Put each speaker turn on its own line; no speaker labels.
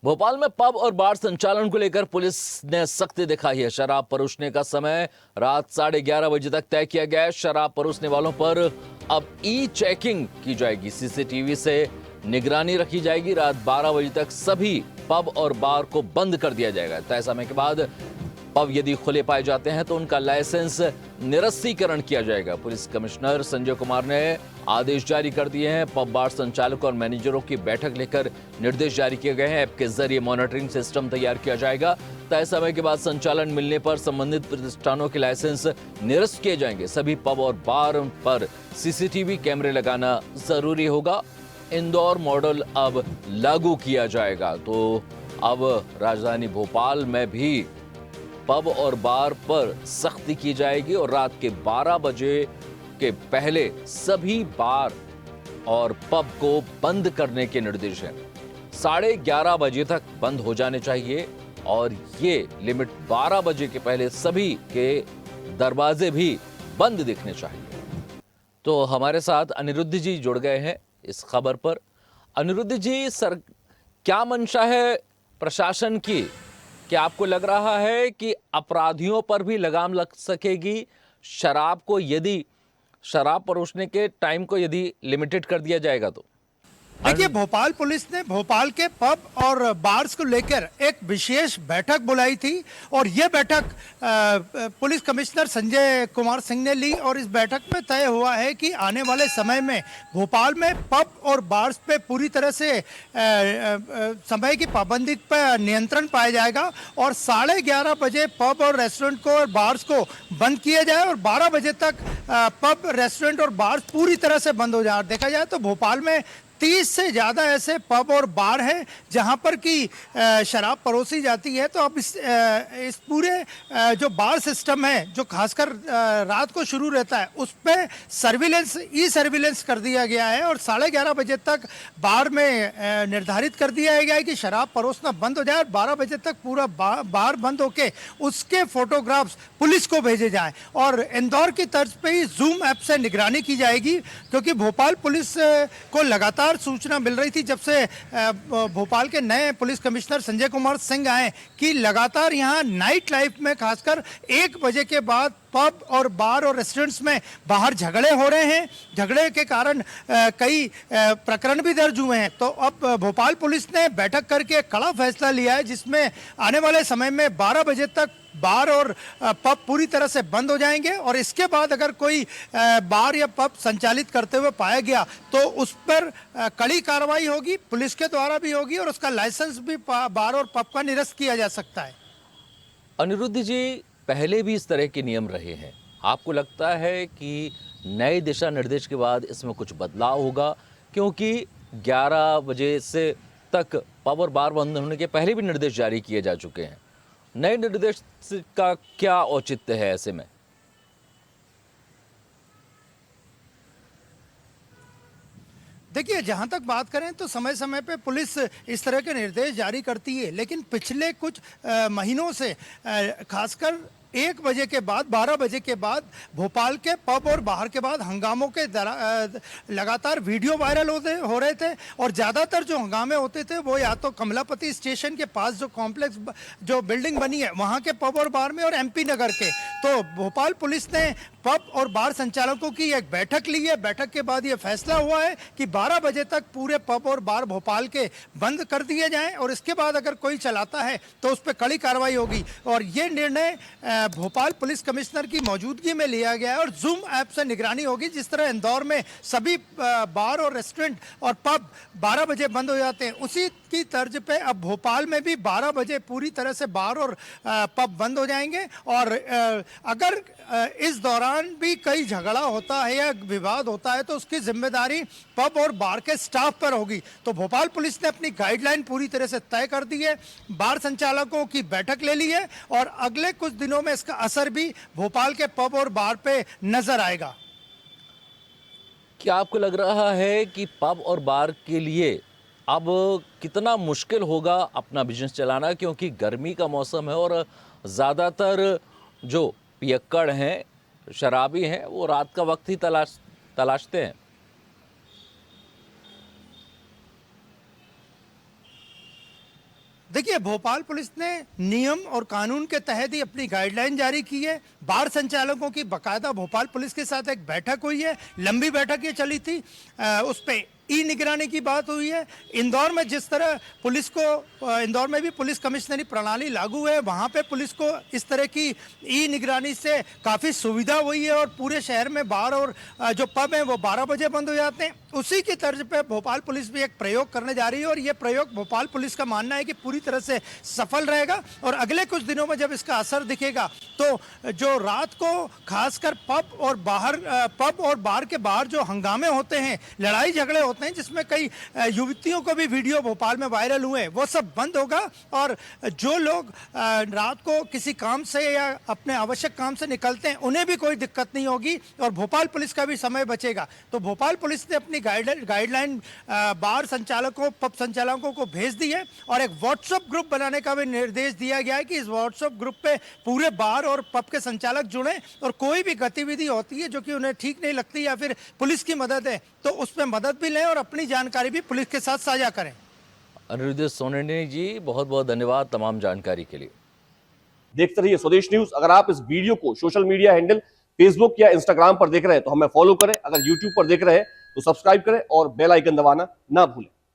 भोपाल में पब और बार संचालन को लेकर पुलिस ने सख्ती दिखाई है। शराब परोसने का समय रात 11:30 बजे तक तय किया गया है। शराब परोसने वालों पर अब ई चेकिंग की जाएगी, सीसीटीवी से निगरानी रखी जाएगी। रात 12 बजे तक सभी पब और बार को बंद कर दिया जाएगा। तय समय के बाद पब यदि खुले पाए जाते हैं तो उनका लाइसेंस निरस्तीकरण किया जाएगा। पुलिस कमिश्नर संजय कुमार ने आदेश जारी कर दिए हैं। पब बार संचालकों और मैनेजरों की बैठक लेकर निर्देश जारी किए गए हैं। ऐप के जरिए मॉनिटरिंग सिस्टम तैयार किया जाएगा। तय समय के बाद संचालन मिलने पर संबंधित प्रतिष्ठानों के लाइसेंस निरस्त किए जाएंगे। सभी पब और बार पर सीसीटीवी कैमरे लगाना जरूरी होगा। इंदौर मॉडल अब लागू किया जाएगा। तो अब राजधानी भोपाल में भी पब और बार पर सख्ती की जाएगी और रात के 12 बजे के पहले सभी बार और पब को बंद करने के निर्देश हैं। 11:30 बजे तक बंद हो जाने चाहिए और ये लिमिट 12 बजे के पहले सभी के दरवाजे भी बंद दिखने चाहिए। तो हमारे साथ अनिरुद्ध जी जुड़ गए हैं इस खबर पर। अनिरुद्ध जी, सर क्या मंशा है प्रशासन की? क्या आपको लग रहा है कि अपराधियों पर भी लगाम लग सकेगी? शराब को यदि शराब परोसने के टाइम को यदि लिमिटेड कर दिया जाएगा तो?
देखिए, भोपाल पुलिस ने भोपाल के पब और बार्स को लेकर एक विशेष बैठक बुलाई थी और यह बैठक पुलिस कमिश्नर संजय कुमार सिंह ने ली और इस बैठक में तय हुआ है कि आने वाले समय में भोपाल में पब और बार्स पे पूरी तरह से समय की पाबंदी पर नियंत्रण पाया जाएगा और 11:30 बजे पब और रेस्टोरेंट को और बार्स को बंद किया जाए और 12 बजे तक पब, रेस्टोरेंट और बार्स पूरी तरह से बंद हो जाए। देखा जाए तो भोपाल में 30 से ज़्यादा ऐसे पब और बार हैं जहां पर कि शराब परोसी जाती है। तो अब इस पूरे जो बार सिस्टम है, जो खासकर रात को शुरू रहता है, उस पर सर्विलेंस कर दिया गया है और 11:30 बजे तक बार में निर्धारित कर दिया गया है कि शराब परोसना बंद हो जाए और 12 बजे तक पूरा बार बंद होके उसके फोटोग्राफ्स पुलिस को भेजे जाएं और इंदौर की तर्ज पे ही जूम ऐप से निगरानी की जाएगी, क्योंकि भोपाल पुलिस को लगातार सूचना मिल रही थी जब से भोपाल के नए पुलिस कमिश्नर संजय कुमार सिंह आए कि लगातार यहां नाइट लाइफ में खासकर 1 बजे के बाद पब और बार और रेस्टोरेंट्स में बाहर झगड़े हो रहे हैं। झगड़े के कारण कई प्रकरण भी दर्ज हुए हैं। तो अब भोपाल पुलिस ने बैठक करके एक कड़ा फैसला लिया है जिसमें आने वाले समय में 12 बजे तक बार और पब पूरी तरह से बंद हो जाएंगे और इसके बाद अगर कोई बार या पब संचालित करते हुए पाया गया तो उस पर कड़ी कार्रवाई होगी, पुलिस के द्वारा भी होगी और उसका लाइसेंस भी बार और पब का निरस्त किया जा सकता है।
अनिरुद्ध जी, पहले भी इस तरह के नियम रहे हैं। आपको लगता है कि नए दिशा निर्देश के बाद इसमें कुछ बदलाव होगा? क्योंकि 11 बजे से तक पब और बार बंद होने के पहले भी निर्देश जारी किए जा चुके हैं। नए निर्देश का क्या औचित्य है ऐसे में?
देखिए, जहां तक बात करें तो समय समय पे पुलिस इस तरह के निर्देश जारी करती है, लेकिन पिछले कुछ महीनों से खासकर 1 बजे के बाद, 12 बजे के बाद भोपाल के पब और बाहर के बाद हंगामों के लगातार वीडियो वायरल हो रहे थे और ज़्यादातर जो हंगामे होते थे वो या तो कमलापति स्टेशन के पास जो कॉम्प्लेक्स, जो बिल्डिंग बनी है वहाँ के पब और बार में और MP नगर के। तो भोपाल पुलिस ने पब और बार संचालकों की एक बैठक ली है। बैठक के बाद ये फैसला हुआ है कि 12 बजे तक पूरे पब और बार भोपाल के बंद कर दिए जाएं और इसके बाद अगर कोई चलाता है तो उस पर कड़ी कार्रवाई होगी और ये निर्णय भोपाल पुलिस कमिश्नर की मौजूदगी में लिया गया है और जूम ऐप से निगरानी होगी। जिस तरह इंदौर में सभी बार और रेस्टोरेंट और पब 12 बजे बंद हो जाते हैं, उसी की तर्ज पे अब भोपाल में भी 12 बजे पूरी तरह से बार और पब बंद हो जाएंगे और अगर इस दौरान भी कई झगड़ा होता है या विवाद होता है तो उसकी जिम्मेदारी पब और बार के स्टाफ पर होगी। तो भोपाल पुलिस ने अपनी गाइडलाइन पूरी तरह से तय कर दी है, बार संचालकों की बैठक ले ली है और अगले कुछ दिनों में इसका असर भी भोपाल के पब और बार पे नजर आएगा।
क्या आपको लग रहा है कि पब और बार के लिए अब कितना मुश्किल होगा अपना बिजनेस चलाना? क्योंकि गर्मी का मौसम है और ज़्यादातर जो पियक्कड़ हैं, शराबी हैं, वो रात का वक्त ही तलाशते हैं।
देखिए, भोपाल पुलिस ने नियम और कानून के तहत ही अपनी गाइडलाइन जारी की है। बार संचालकों की बकायदा भोपाल पुलिस के साथ एक बैठक हुई है, लंबी बैठक ये चली थी। उस पे ई निगरानी की बात हुई है। इंदौर में जिस तरह पुलिस को, इंदौर में भी पुलिस कमिश्नरी प्रणाली लागू है, वहाँ पे पुलिस को इस तरह की ई निगरानी से काफ़ी सुविधा हुई है और पूरे शहर में बार और जो पब हैं वो 12 बजे बंद हो जाते हैं। उसी की तर्ज पे भोपाल पुलिस भी एक प्रयोग करने जा रही है और ये प्रयोग भोपाल पुलिस का मानना है कि पूरी तरह से सफल रहेगा और अगले कुछ दिनों में जब इसका असर दिखेगा तो जो रात को खासकर पब और बार के बाहर जो हंगामे होते हैं, लड़ाई झगड़े होते हैं, जिसमें कई युवतियों को भी वीडियो भोपाल में वायरल हुए, वो सब बंद होगा और जो लोग रात को किसी काम से या अपने आवश्यक काम से निकलते हैं उन्हें भी कोई दिक्कत नहीं होगी और भोपाल पुलिस का भी समय बचेगा। तो भोपाल पुलिस ने अपनी गाइडलाइन बार संचालकों, पब संचालकों को भेज दी है और एक व्हाट्सएप ग्रुप बनाने का भी निर्देश दिया गया है कि इस व्हाट्सएप ग्रुप पे पूरे बार और पब के संचालक जुड़ें और कोई भी गतिविधि होती है जो कि उन्हें ठीक नहीं लगती या फिर पुलिस की मदद है तो उस पर मदद भी लें और अपनी जानकारी भी पुलिस के साथ साझा करें।
अनिरुद्ध सोनवणे जी, बहुत बहुत धन्यवाद तमाम जानकारी के लिए।
देखते रहिए स्वदेश न्यूज। अगर आप इस वीडियो को सोशल मीडिया हैंडल फेसबुक या इंस्टाग्राम पर देख रहे हैं तो हमें फॉलो करें। अगर यूट्यूब पर देख रहे हैं तो सब्सक्राइब करें और बेल आइकन दबाना ना भूलें।